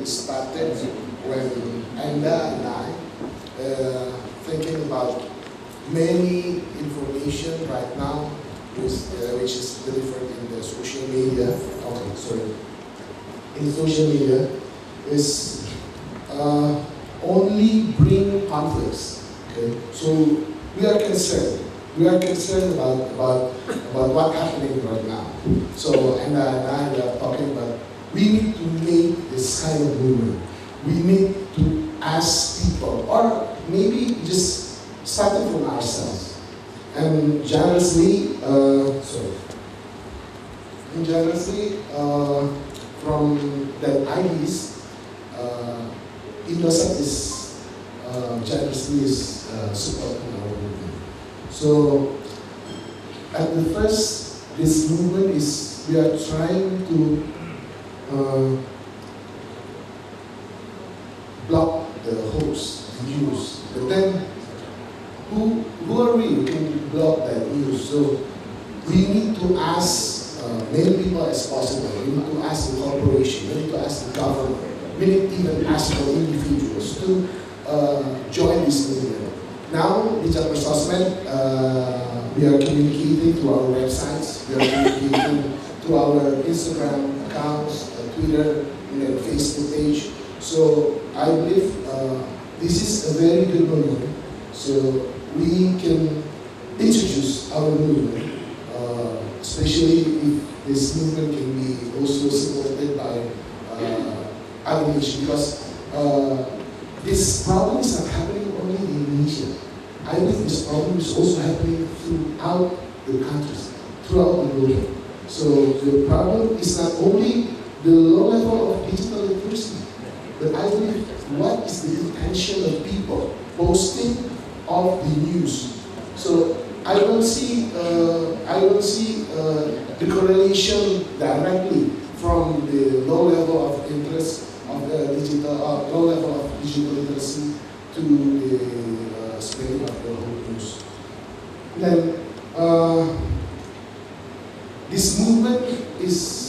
actually started when Anda and I thinking about many information right now which is delivered in the social media. Okay, sorry. In social media is only bring conflicts. Okay, so we are concerned. We are concerned about what's happening right now. So and I are talking about we need to make this kind of movement. We need to ask people, or maybe just starting from ourselves, and generously, from the IDs, Indosat is generously supporting our movement. So at the first, this movement is we are trying to block the hoax, the news. But then, who are we who can block that news? So we need to ask many people as possible. We need to ask the corporation. We need to ask the government. We need to even ask for individuals to join this movement. Now, Digital Sosmed, we are communicating through our websites. We are communicating through our Instagram accounts, Twitter, and Facebook page. So I believe this is a very good moment. So we can introduce our movement, especially if this movement can be also supported by other nations, because this problem is not happening only in Indonesia. I think this problem is also happening throughout the countries, throughout the world. So the problem is not only the low level of digital literacy, but I believe what is the intention of people posting of the news. So I don't see the correlation directly from the low level of interest of the digital, low level of digital literacy to the spreading of the whole news. Then this movement is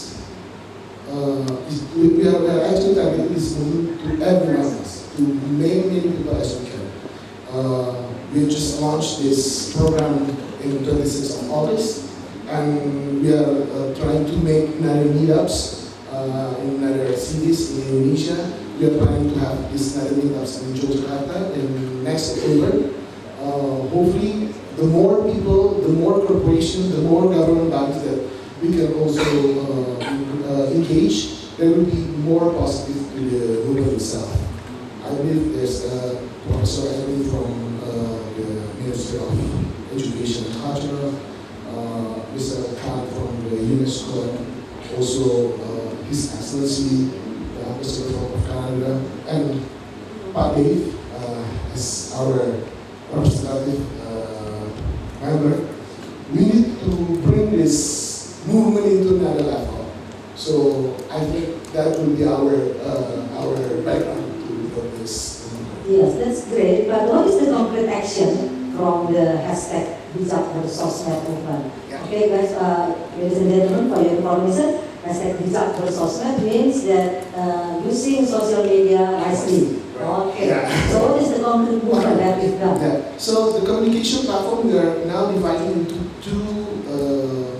we are actually targeting this movement to everyone, to many people as we can. We just launched this program in 26th of August, and we are trying to make another meetups in other cities in Indonesia. We are planning to have these another meetups in Yogyakarta in next October. Hopefully, the more people, the more corporations, the more government bodies that we can also engage, there will be more positive to the movement itself. I believe there's Professor Anthony from the Ministry of Education and Culture, Mr. Khan from the UNESCO, also His Excellency, the Ambassador of Canada, and Pak Dave as our representative member. We need to bring this movement into another level. So I think that will be our background to this. Yes, that's great. But what is the concrete action from the hashtag Digital Sosmed movement? Yeah. Okay, guys, ladies and gentlemen, for your information, hashtag Digital Sosmed means that using social media wisely. Okay. Yeah. So what is the concrete movement that we've done? Yeah. So the communication platform we are now dividing into two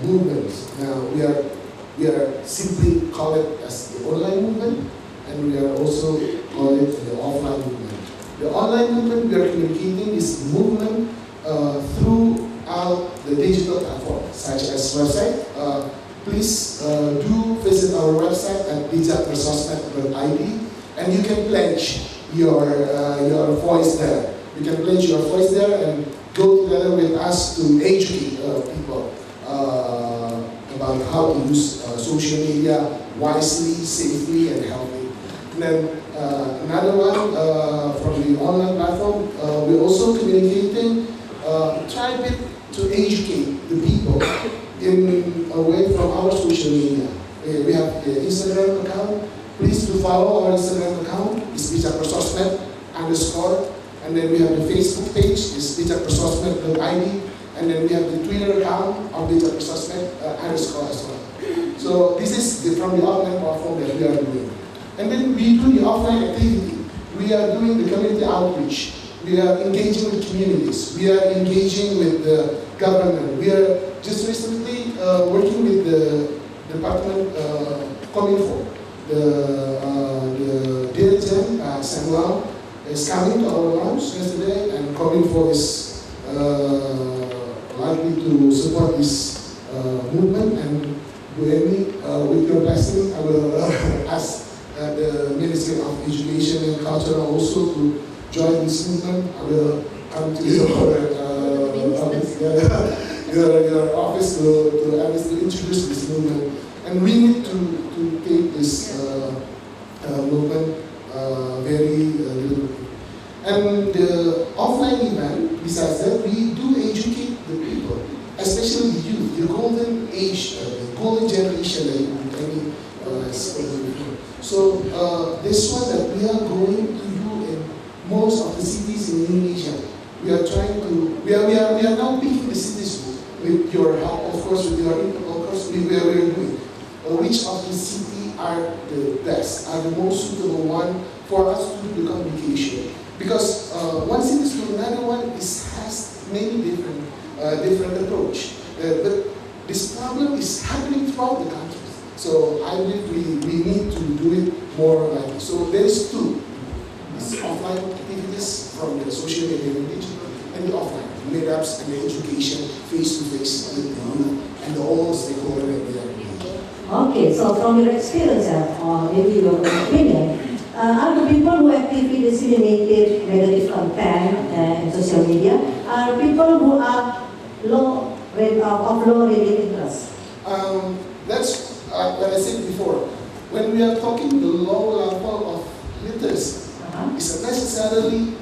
movements. Now we are simply call it as the online movement, and we are also call it the offline movement. The online movement, we are communicating this movement throughout the digital platform, such as website. Please do visit our website at digitalsosmed.id, and you can pledge your voice there. You can pledge your voice there and go together with us to educate people about how to use social media wisely, safely, and healthy. And then another one from the online platform, we're also communicating, try a bit to educate the people in a way from our social media. We have the Instagram account. Please do follow our Instagram account. It's @sosmed_, and then we have the Facebook page. It's @sosmed.id, and then we have the Twitter account of @sosmed_ as well. So this is from the online platform that we are doing. And then we do the offline activity. We are doing the community outreach. We are engaging with communities. We are engaging with the government. We are just recently working with the department Cominfo. The DLGM Samuel is coming to our launch yesterday, and Cominfo is likely to support this movement. And with your blessing, I will ask the Ministry of Education and Culture also to join this movement. I will come to your office to introduce this movement. And we need to take this movement very literally. And the offline event, besides that, we do educate the people, especially the youth, the golden age, the golden generation that you spoke before. So this one that we are going to do in most of the cities in Indonesia. We are trying to, we are now picking the cities with your help, of course, with your input, of course, we are doing. Which of the cities are the best, are the most suitable one for us to do the communication. Because one city to another one has many different approach. But this problem is happening throughout the country. So I believe we need to do it more like this. So there is two. It's offline activities from the social media and digital, and the offline meetups and the education face-to-face with the youth and the all stakeholders that we are doing. Okay, so from your experience or maybe your opinion, are the people who actively disseminated negative content in social media are people who are low rated interest? That's what I said before. When we are talking the low level of literacy, it's not necessarily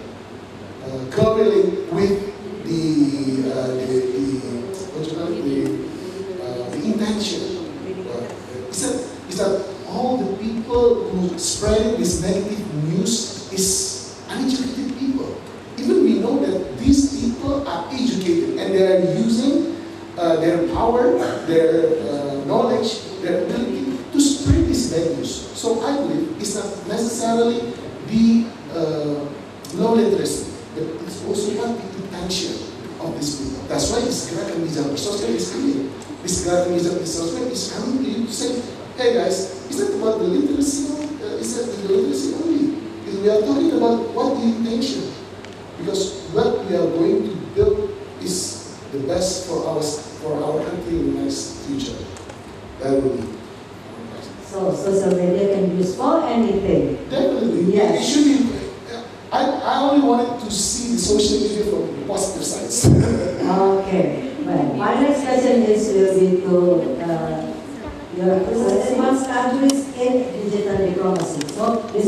correlate with the intention. It's that all the people who spread this negative news is uneducated people. Even we know that these people are educated and they are using their power, their knowledge, their ability to spread this bad news. So I believe it's not necessarily the low literacy, but it's also what the intention of these people. That's why this Gerakan Sosmed is coming. This Gerakan Sosmed is coming to you to say, hey guys, it's not about the literacy, it's not the literacy only. Because we are talking about what the intention. Because what we are going to build is the best for our country in the next future. That will be. So social media can be used for anything. Definitely. Yes. It should be. I only wanted to see the social media from the positive sides. Okay. Well, my next question will be to your advanced countries in digital diplomacy. So this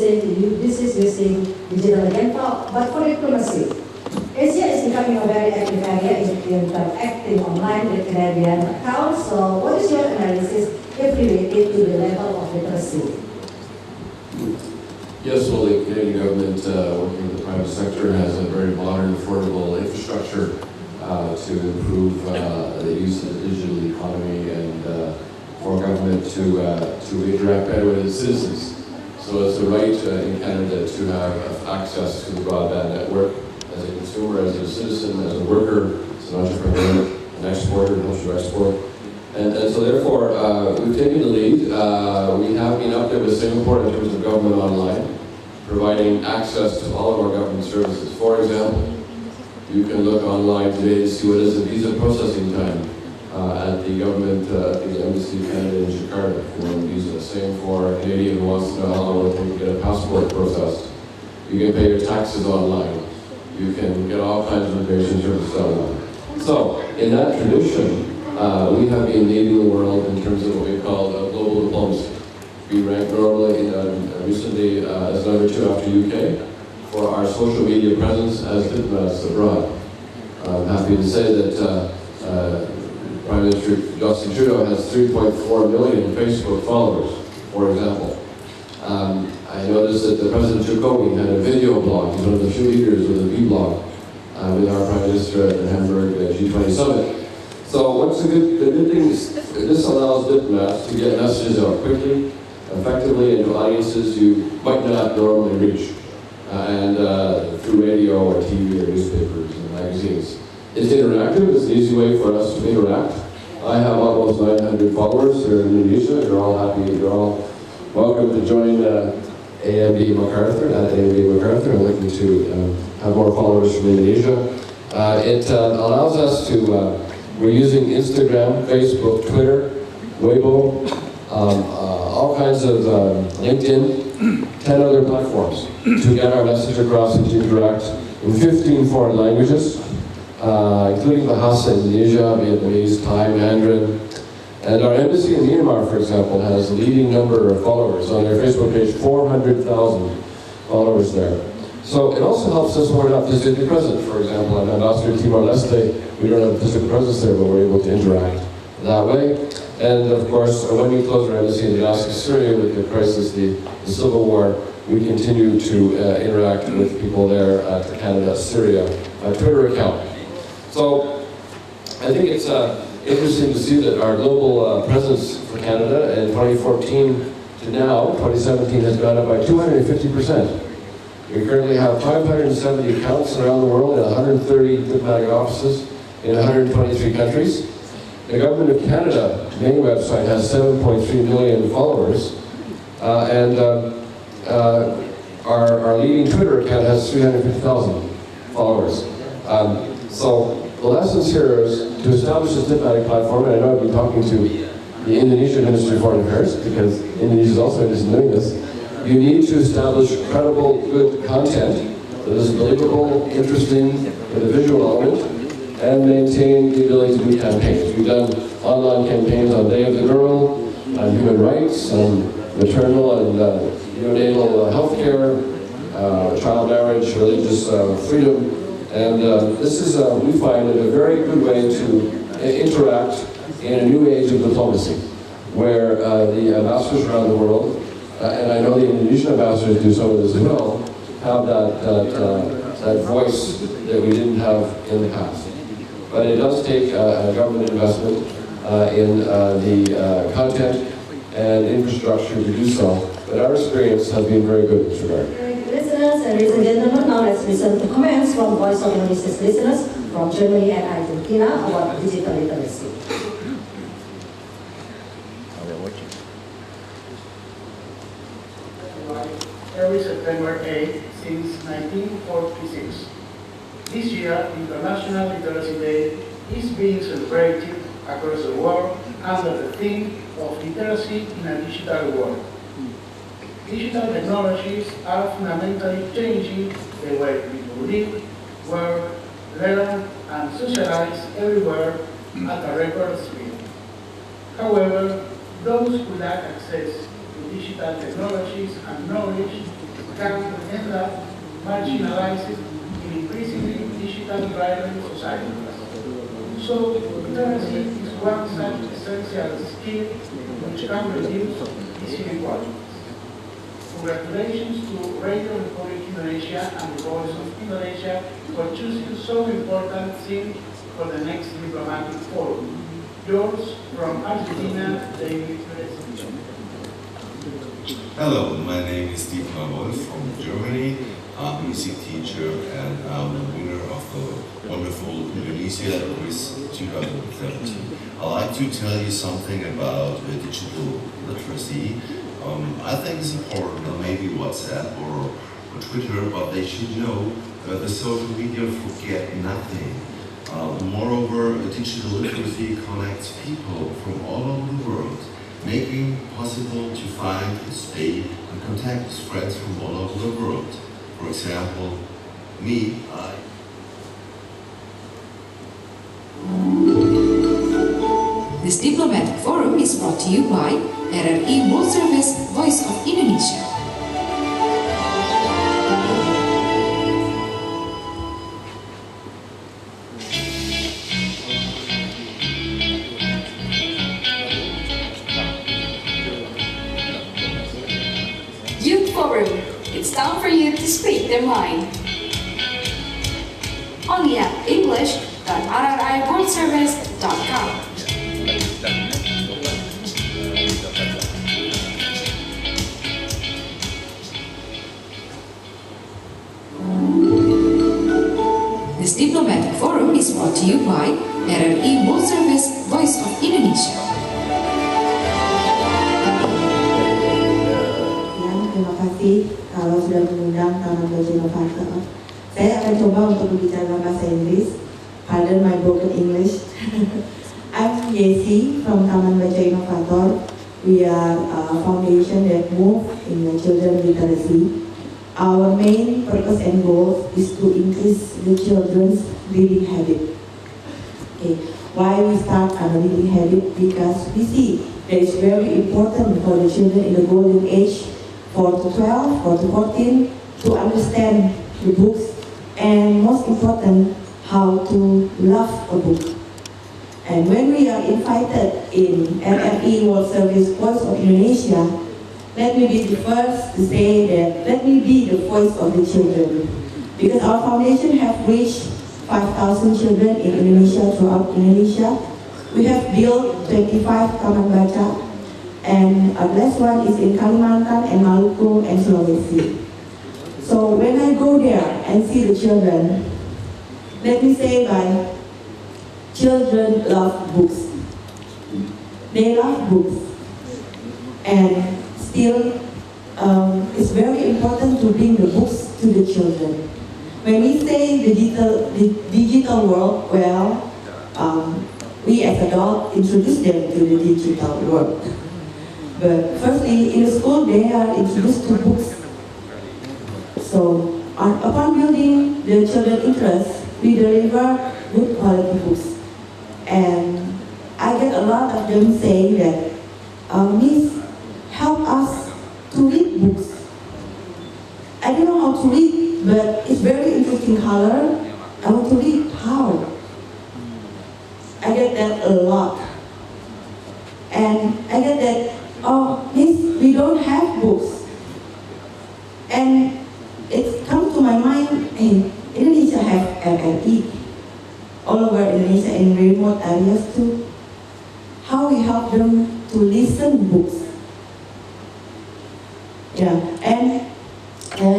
is using digital again, but for diplomacy. Asia is becoming a very active area in terms of acting online with Canadian accounts. So what is your analysis if related to the level of literacy? Yes, well, the Canadian government, working with the private sector, has a very modern, affordable infrastructure to improve the use of the digital economy and for government to interact better with its citizens. So it's the right in Canada to have access to the broadband network as a consumer, as a citizen, as a worker, as an entrepreneur, an exporter, an export. And so therefore, we've taken the lead. We have been up there with Singapore in terms of government online, providing access to all of our government services. For example, you can look online today to see what is the visa processing time at the government, the Embassy of Canada in Jakarta for one visa. Same for a Canadian who wants to know how long it will take to get a passport processed. You can pay your taxes online. You can get all kinds of immigration services online. So, in that tradition, we have been leading the world in terms of what we call global diplomacy. We ranked normally recently as number 2 after UK for our social media presence as diplomats abroad. I'm happy to say that Prime Minister Justin Trudeau has 3.4 million Facebook followers, for example. I noticed that the President Jacobi had a video blog. He's one of the few leaders with a V-blog with our Prime Minister at the Hamburg G20 Summit. So what's the good thing is this allows diplomats to get messages out quickly, effectively into audiences you might not normally reach, and through radio or TV or newspapers and magazines. It's interactive. It's an easy way for us to interact. I have almost 900 followers here in Indonesia. You're all happy. You're all welcome to join AMB MacArthur, at AMB MacArthur. I'm looking to have more followers from Indonesia. It allows us to, we're using Instagram, Facebook, Twitter, Weibo, all kinds of LinkedIn, 10 other platforms to get our message across and to interact in 15 foreign languages, including Bahasa Indonesia, Vietnamese, Thai, Mandarin. And our embassy in Myanmar, for example, has a leading number of followers on their Facebook page, 400,000 followers there. So it also helps us when we're not physically present. For example, at Ambassador Timor-Leste, we don't have a physical presence there, but we're able to interact that way. And of course, when we close our embassy in Damascus, Syria, with the crisis, the civil war, we continue to interact with people there at the Canada-Syria Twitter account. So I think it's interesting to see that our global presence for Canada in 2014 to now, 2017, has gone up by 250%. We currently have 570 accounts around the world in 130 diplomatic offices in 123 countries. The Government of Canada main website has 7.3 million followers, and our leading Twitter account has 350,000 followers. So the lessons here is to establish this diplomatic platform, and I know I've been talking to the Indonesian Ministry of Foreign Affairs, because Indonesia is also interested in doing this. You need to establish credible, good content that is believable, interesting, with a visual element, and maintain the ability to do campaigns. We've done online campaigns on Day of the Girl, on human rights, on maternal and neonatal health care, child marriage, religious freedom. And this is, we find it a very good way to interact in a new age of diplomacy, where the ambassadors around the world, and I know the Indonesian ambassadors do some of this as well, have that voice that we didn't have in the past. But it does take a government investment in the content and infrastructure to do so. But our experience has been very good in this regard. Listeners and ladies and gentlemen, now let's listen to comments from Voice of Indonesia's listeners from Germany and Argentina about digital literacy. Every September 8 since 1946. This year, International Literacy Day is being celebrated across the world under the theme of literacy in a digital world. Digital technologies are fundamentally changing the way people live, work, learn, and socialize everywhere at a record speed. However, those who lack access to digital technologies and knowledge can end up marginalized in increasingly digital-driven societies. So, literacy is one such essential skill which can reduce these inequalities. Congratulations to Radio Republic Indonesia and the Voice of Indonesia for choosing so important theme for the next diplomatic forum. Yours from Argentina, David Perez. Hello, my name is Dietmar Wolf from Germany. I'm a music teacher and I'm the winner of the wonderful Indonesia Quiz 2017. I'd like to tell you something about digital literacy. I think it's important that maybe WhatsApp or Twitter, but they should know that the social media forget nothing. Moreover, digital literacy connects people from all over the world, making it possible to find, stay, and contact with friends from all over the world. For example, me, This diplomatic forum is brought to you by RRI World Service, Voice of Indonesia. Youth Forum, it's time for you to speak their mind. Only at English.rriworldservice.com. This diplomatic forum is brought to you by RRI World Service Voice of Indonesia. Terima kasih kalau sudah mengundang Taman Baca Inovator. Saya akan coba untuk berbicara bahasa Inggris. Pardon my broken English. I'm Yesi from Taman Baca Inovator. We are a foundation that moves in the children literacy. Our main purpose and goal is to increase the children's reading habit. Okay. Why we start a reading habit? Because we see that it's very important for the children in the golden age, 4 to 12, 4 to 14, to understand the books, and most important, how to love a book. And when we are invited in RRI World Service Voice of Indonesia, let me be the first to say that let me be the voice of the children. Because our foundation have reached 5,000 children in Indonesia, throughout Indonesia. We have built 25 Taman Baca, and the last one is in Kalimantan and Maluku and Sulawesi. So when I go there and see the children, let me say by children love books. They love books. And still, it's very important to bring the books to the children. When we say the digital world, well, we as adults introduce them to the digital world. But firstly, in the school, they are introduced to books. So, upon building the children's interest, we deliver good quality books. And I get a lot of them saying that, Miss, help us to read books. I don't know how to read, but it's very interesting color. I want to read. How? I get that a lot. And I get that, oh, Miss, we don't have books. And it comes to my mind, hey, Indonesia have RRI. All over Indonesia in remote areas too. How we help them to listen books. Yeah, and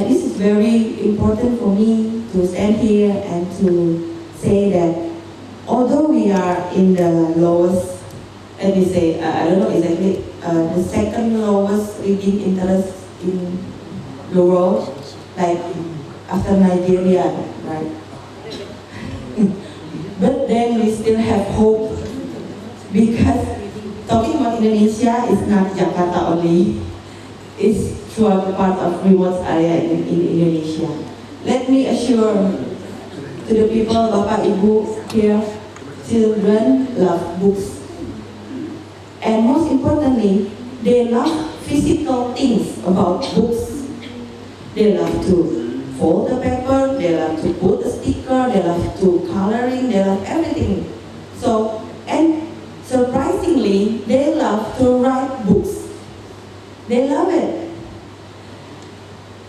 this is very important for me to stand here and to say that although we are in the lowest, let me say, I don't know exactly, the second lowest reading interest in the world, like after Nigeria, right? But then we still have hope, because talking about Indonesia is not Jakarta only, it's throughout the part of remote area in Indonesia. Let me assure to the people, Bapak Ibu here, children love books. And most importantly, they love physical things about books. They love to fold the paper, they love to put a sticker, they love to coloring, they love everything. So, and surprisingly, they love to write books. They love it.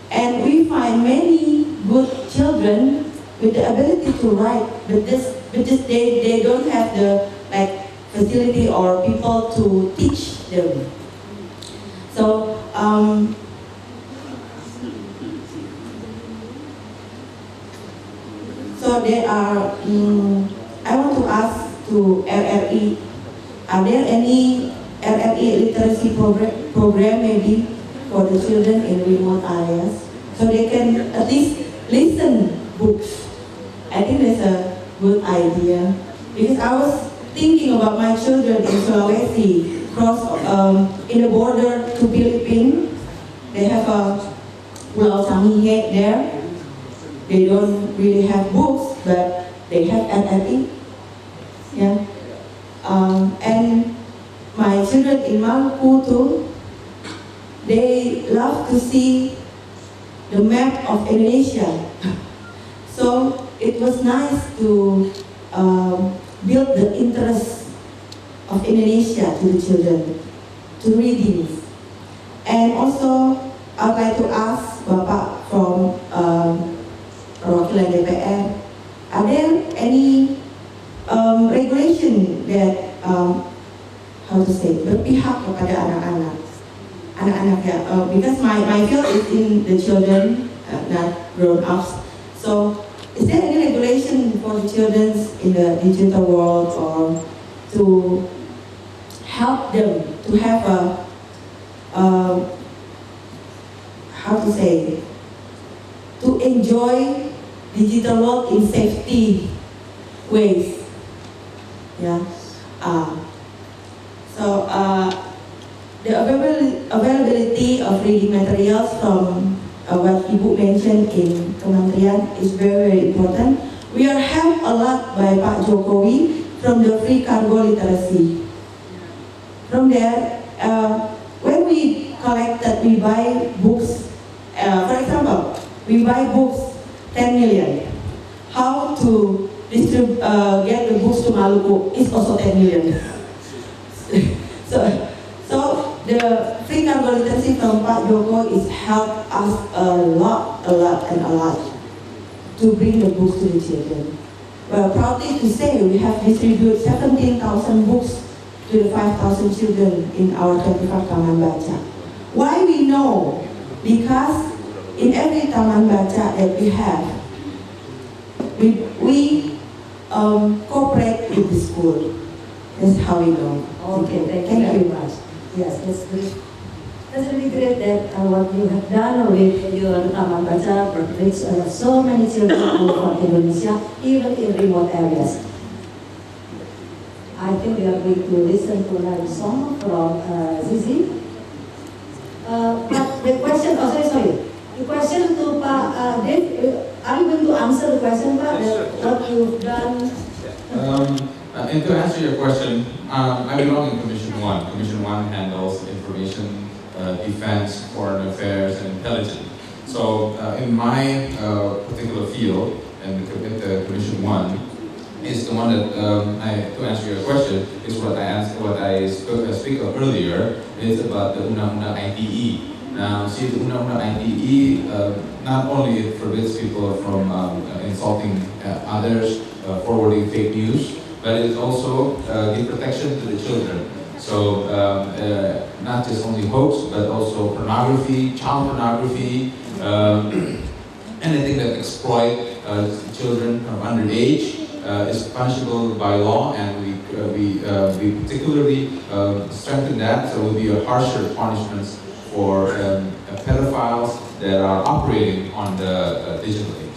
And we find many good children with the ability to write, but just they don't have the facility or people to teach them. So, so there are, I want to ask to RRI, are there any RRI literacy program maybe for the children in remote areas, so they can at least listen books? I think that's a good idea, because I was thinking about my children in Sulawesi, in the border to Philippines. They have a Pulau Sangihe there. They don't really have books, but they have RRI. Yeah. And my children in Maluku too, they love to see the map of Indonesia. So it was nice to build the interest of Indonesia to the children, to reading. And also, I'd like to ask Bapak from perwakilan DPR, are there any regulation that how to say, berpihak kepada anak-anak ya, because my field is in the children, not grown-ups. So is there any regulation for the children in the digital world or to help them to have how to say, to enjoy digital world in safety ways? Yeah. The availability of reading materials from what Ibu mentioned in Kementerian is very, very important. We are helped a lot by Pak Jokowi from the free cargo literacy. From there, when we collected, we buy books. For example, we buy books 10 million. How to get the books to Maluku is also 10 million. So the free cargo literacy from Pak Joko is helped us a lot to bring the books to the children. Well, proudly to say we have distributed 17,000 books to the 5,000 children in our 25 Taman Baca. Why we know? Because in every Taman Baca that we have, we cooperate with the school. That's how we know. Okay, thank you very much. Yes, that's great. That's really great that what you have done with your Taman Baca reach so many children all over Indonesia, even in remote areas. I think we are going to listen to another song from Zizi. But the question, sorry. The question to Pak Dave, are you going to answer the question, Pak, what you've done? And to answer your question, I belong in Commission 1. Commission 1 handles information, defense, foreign affairs, and intelligence. So in my particular field, and the Commission 1 is the one that, to answer your question, is what I speak of earlier, is about the Undang-Undang ITE. Now, see, the Undang-Undang ITE not only forbids people from insulting others, forwarding fake news, but it also gives protection to the children. So not just only hoax, but also pornography, child pornography, anything that exploit children from underage is punishable by law, and we particularly strengthen that. So it will be a harsher punishments for pedophiles that are operating on the digitally.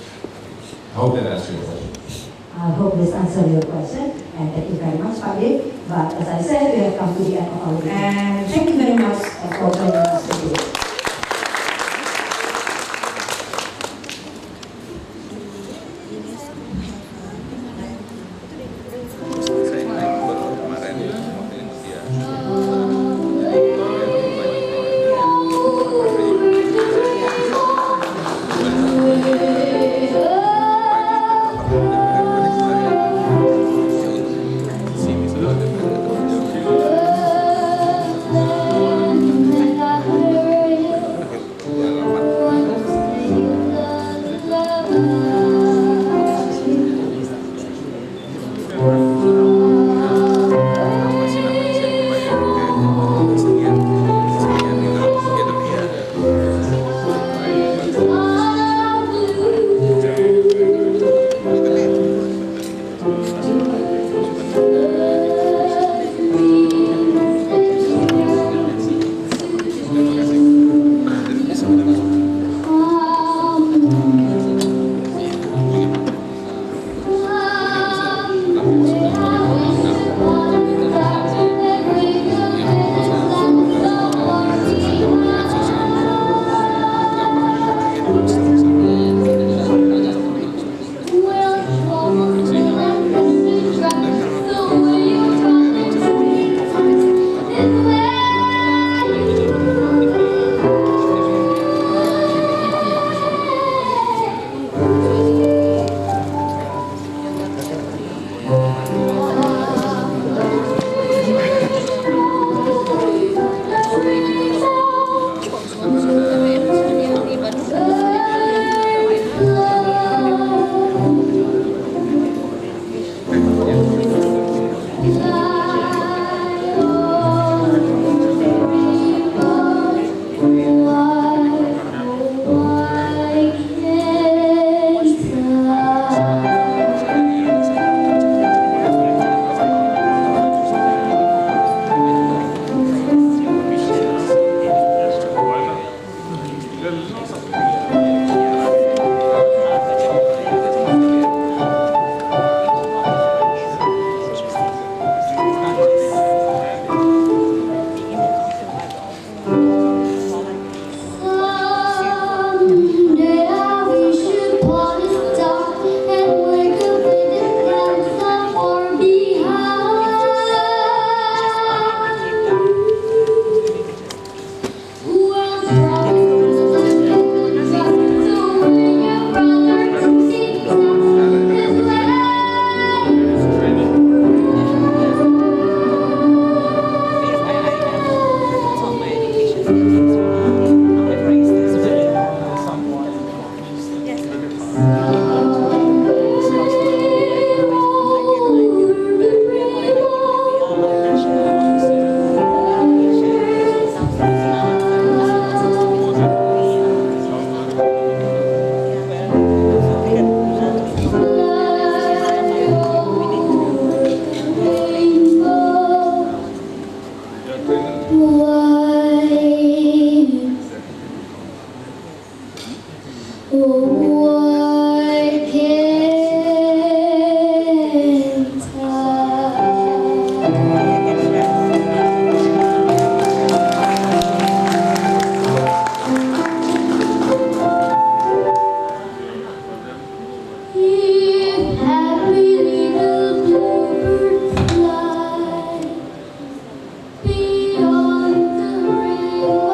I hope that answers your question. I hope this answers your question, and thank you very much, Pak Dave. But as I said, we have come to the end of our meeting. And thank you very much for joining us today. Heard Someday I wish upon a star and wake up with the clouds so far behind. Who else promised to live in the dark? So when your brother sings out his life. Why can't if happy little bluebirds fly beyond the rainbow?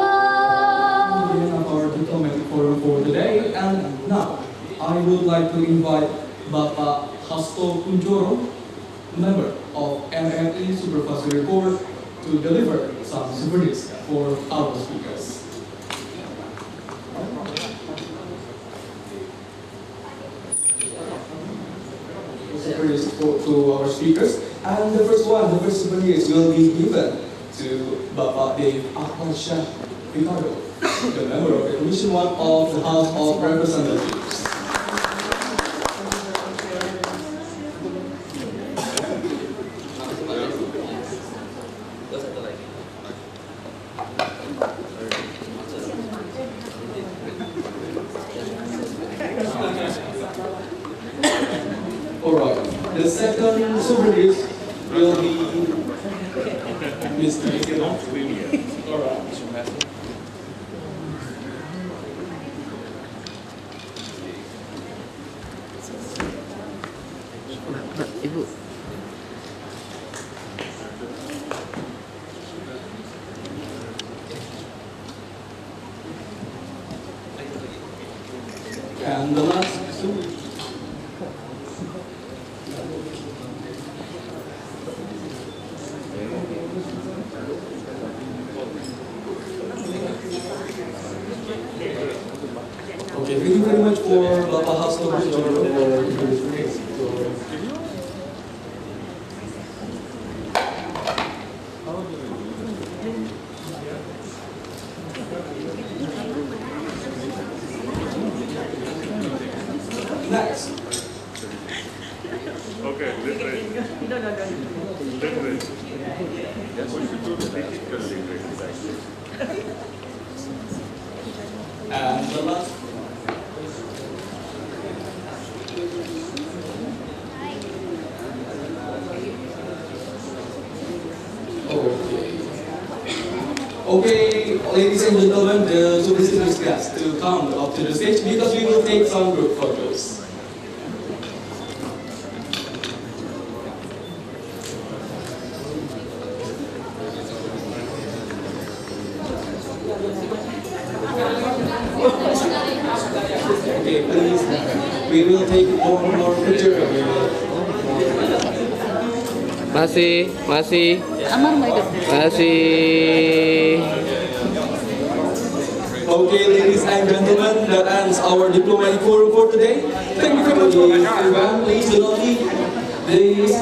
End of our diplomatic forum for today, and now I would like to invite Bapak Hasto Kunchoro, member of RRI Supervisory Board, to deliver some souvenirs for our speakers. Souvenirs to our speakers, and the first souvenirs will be given to Bapak Dave Ahmad Ricardo, the member of the Commission 1 of the House of Representatives. Alright, the second souvenir will be Mr. Alright. Ibu. And the last souvenir. Okay, thank you very much for Bapak Hasto Kunchoro for this race. Next. Okay, let's wait. No. Let's wait. We should do the technical exercise. And the last. Okay, ladies and gentlemen, the two visitors guests to come up to the stage because we will take some group photos. Okay, please, we will take one more picture. Masih. Okay, ladies and gentlemen, that ends our diplomatic forum for today. Thank you very much for everyone. Please do not leave this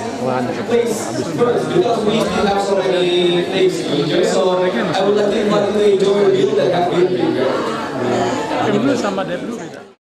place first because we still have so many things to enjoy. So I would like to invite you to enjoy the meal that have been prepared.